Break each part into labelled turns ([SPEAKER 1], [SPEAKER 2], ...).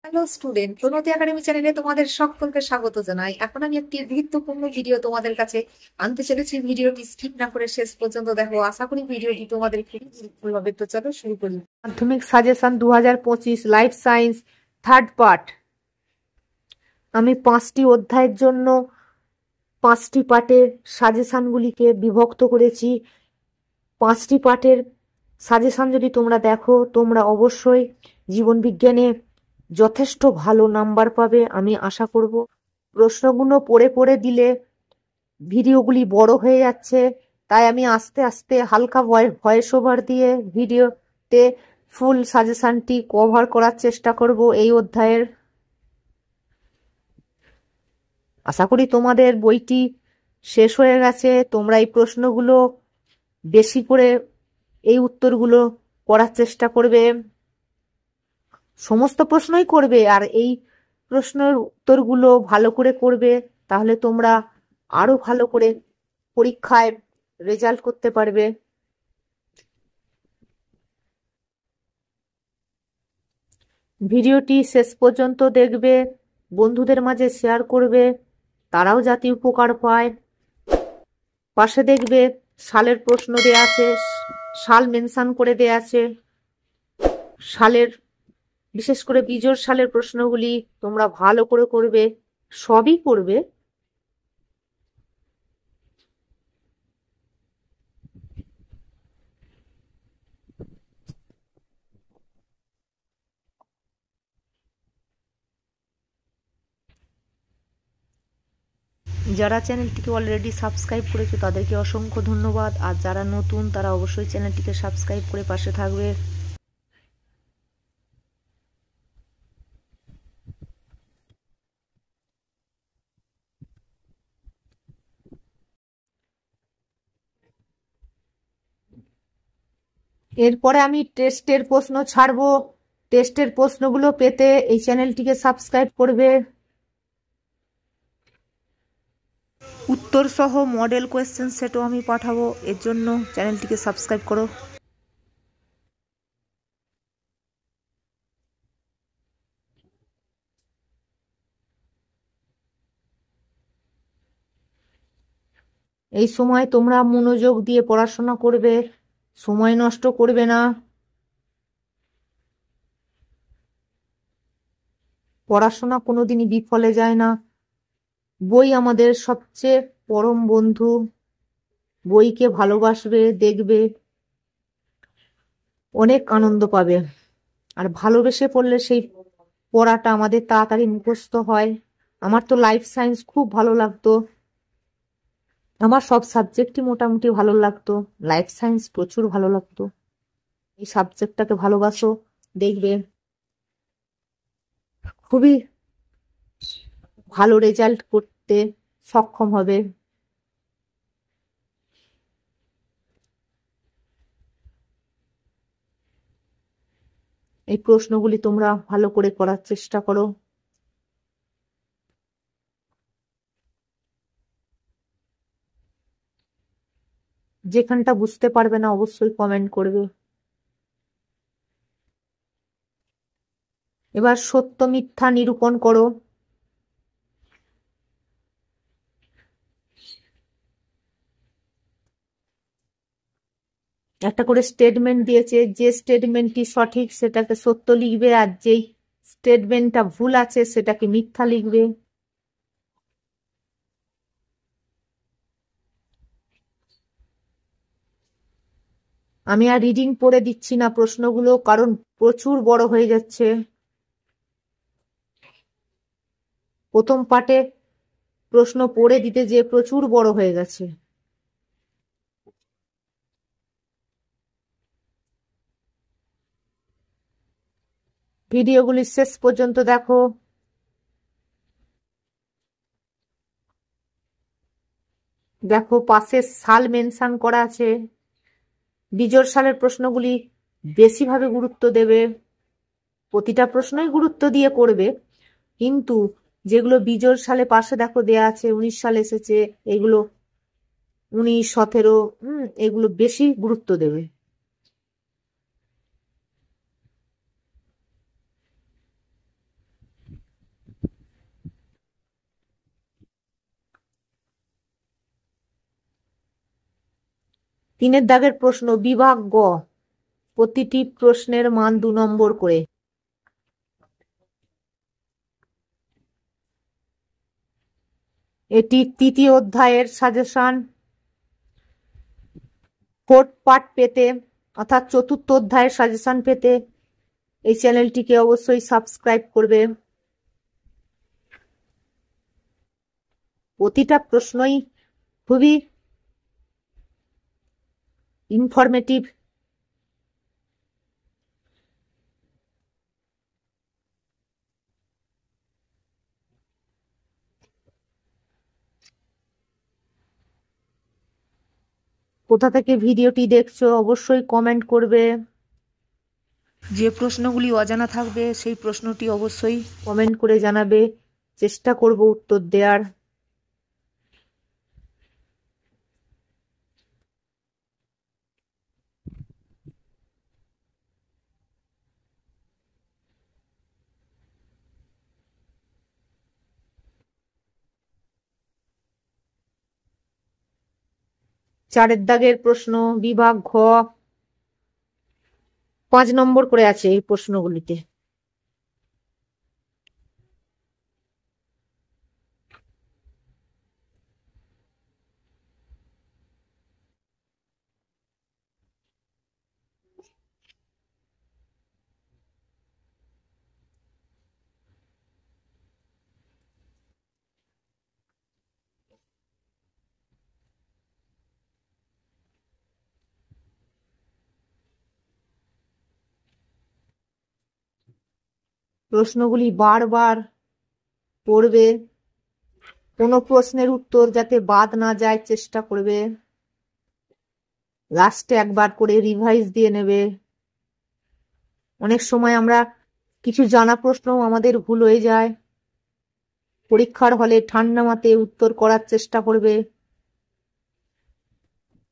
[SPEAKER 1] Hello student, প্রণতি academy চ্যানেলে তোমাদের সকলকে স্বাগত জানাই। এখন আমি একটি গুরুত্বপূর্ণ ভিডিও তোমাদের কাছে আনতে চলেছি। ভিডিওটি স্কিপ না করে শেষ পর্যন্ত দেখো। আশা করি ভিডিওটি তোমাদের খুবই হেল্পফুল হবে। তো চলো শুরু করি। মাধ্যমিক suggestion 2025 life science third part. আমি 5টি অধ্যায়ের জন্য 5টি পার্টের সাজেশনগুলিকে বিভক্ত করেছি। 5টি পার্টের সাজেশন যদি তোমরা দেখো, তোমরা অবশ্যই জীবন বিজ্ঞানে যথেষ্ট ভালো নাম্বার পাবে আমি আশা করব। প্রশ্নগুলো পড়ে পড়ে দিলে ভিডিওগুলি বড় হয়ে যাচ্ছে, তাই আমি আস্তে আস্তে হালকা ভয়েস ওভার দিয়ে ভিডিওতে ফুল সাজেশনটি কভার করার চেষ্টা করব এই অধ্যায়ের। আশা করি তোমাদের বইটি শেষ হয়ে গেছে। তোমরা এই প্রশ্নগুলো বেশি করে এই উত্তরগুলো করার চেষ্টা করবে, সমস্ত প্রশ্নই করবে, আর এই প্রশ্নের উত্তরগুলো ভালো করে করবে। তাহলে তোমরা আরো ভালো করে পরীক্ষায় রেজাল্ট করতে পারবে। ভিডিওটি শেষ পর্যন্ত দেখবে, বন্ধুদের মাঝে শেয়ার করবে, তারাও যাতে উপকার পায়। পাশে দেখবে সালের প্রশ্ন দেয়া আছে, সাল মেনশন করে দেয়া আছে। সালের, বিশেষ করে বিজোড় সালের প্রশ্নগুলি তোমরা ভালো করে করবে, সবই করবে। যারা চ্যানেলটিকে অলরেডি সাবস্ক্রাইব করেছো তাদেরকে অসংখ্য ধন্যবাদ, আর যারা নতুন তারা অবশ্যই চ্যানেলটিকে সাবস্ক্রাইব করে পাশে থাকবে। এরপরে আমি টেস্টের প্রশ্ন ছাড়বো। টেস্টের প্রশ্নগুলো পেতে এই চ্যানেলটিকে সাবস্ক্রাইব করবে। উত্তর সহ মডেল কোয়েশ্চেন সেটও আমি পাঠাবো, এর জন্য চ্যানেলটিকে সাবস্ক্রাইব করো। এই সময় তোমরা মনোযোগ দিয়ে পড়াশোনা করবে, সময় নষ্ট করবে না। পড়াশোনা কোনোদিনই বিফলে যায় না। বই আমাদের সবচেয়ে পরম বন্ধু। বইকে ভালোবাসবে, দেখবে, অনেক আনন্দ পাবে। আর ভালোবেসে পড়লে সেই পড়াটা আমাদের তাড়াতাড়ি মুখস্থ হয়। আমার তো লাইফ সায়েন্স খুব ভালো লাগতো, আমার সব সাবজেক্টই মোটামুটি ভালো লাগতো, লাইফ সায়েন্স প্রচুর ভালো লাগতো। এই সাবজেক্টটাকে ভালোবাসো, দেখবে খুবই ভালো রেজাল্ট করতে সক্ষম হবে। এই প্রশ্নগুলি তোমরা ভালো করে করার চেষ্টা করো। যেখানটা বুঝতে পারবে না অবশ্যই কমেন্ট করবে। এবার সত্য মিথ্যা নিরূপণ করো। একটা করে স্টেটমেন্ট দিয়েছে, যে স্টেটমেন্টটি সঠিক সেটাকে সত্য লিখবে, আর যেই স্টেটমেন্টটা ভুল আছে সেটাকে মিথ্যা লিখবে। আমি আর রিডিং পড়ে দিচ্ছি না প্রশ্নগুলো, কারণ প্রচুর বড় হয়ে যাচ্ছে। প্রথম পার্টে প্রশ্ন পড়ে দিতে যে প্রচুর বড় হয়ে গেছে। ভিডিওগুলি শেষ পর্যন্ত দেখো। দেখো পাশে সাল মেনশন করা আছে। বিজোড় সালের প্রশ্নগুলি বেশিভাবে গুরুত্ব দেবে। প্রতিটা প্রশ্নই গুরুত্ব দিয়ে করবে, কিন্তু যেগুলো বিজোড় সালে পাশে দেখো দেয়া আছে, 19 সালে এসেছে, এগুলো 19, 17, এগুলো বেশি গুরুত্ব দেবে। তিনের দাগের প্রশ্ন বিভাগ গ, প্রতিটি প্রশ্নের মান 2 নম্বর করে। এটি তৃতীয় অধ্যায়ের সাজেশন। ফোর্থ পার্ট পেতে অর্থাৎ চতুর্থ অধ্যায়ের সাজেশন পেতে এই চ্যানেলটিকে অবশ্যই সাবস্ক্রাইব করবে। প্রতিটা প্রশ্নই খুবই ইনফরমেটিভ। কোথা থেকে ভিডিওটি দেখছো অবশ্যই কমেন্ট করবে। যে প্রশ্নগুলি অজানা থাকবে সেই প্রশ্নটি অবশ্যই কমেন্ট করে জানাবে, চেষ্টা করব উত্তর দেওয়ার। চারের দাগের প্রশ্ন বিভাগ ঘ, 5 নম্বর করে আছে এই প্রশ্নগুলিতে। প্রশ্নগুলি বারবার পড়বে, কোনো প্রশ্নের উত্তর যাতে বাদ না যায় চেষ্টা করবে। লাস্টে একবার করে রিভাইজ দিয়ে নেবে। অনেক সময় আমরা কিছু জানা প্রশ্ন আমাদের ভুল হয়ে যায়। পরীক্ষার হলে ঠান্ডা মাথায় উত্তর করার চেষ্টা করবে।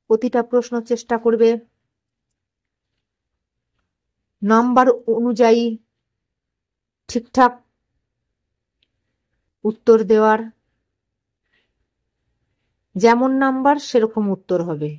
[SPEAKER 1] প্রতিটা প্রশ্ন চেষ্টা করবে নাম্বার অনুযায়ী ঠিকঠাক উত্তর দেওয়ার। যেমন নাম্বার সেরকম উত্তর হবে।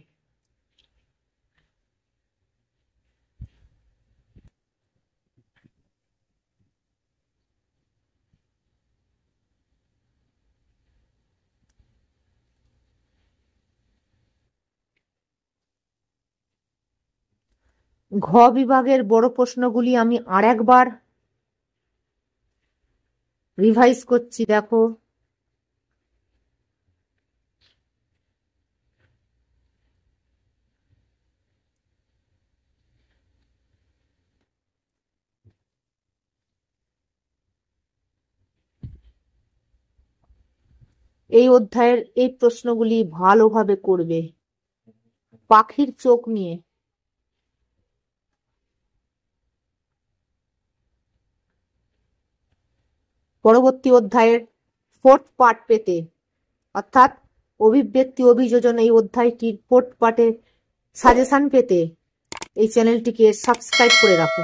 [SPEAKER 1] ঘ বিভাগের বড় প্রশ্নগুলি আমি আরেকবার রিভাইজ করছি, দেখো। এই অধ্যায়ের এই প্রশ্নগুলি ভালোভাবে করবে পাখির চোখ নিয়ে। পরবর্তী অধ্যায়ের 4th পার্ট পেতে অর্থাৎ অভিব্যক্তি অভিযোজন এই অধ্যায়টির 4th পার্টের সাজেশন পেতে এই চ্যানেলটিকে সাবস্ক্রাইব করে রাখো।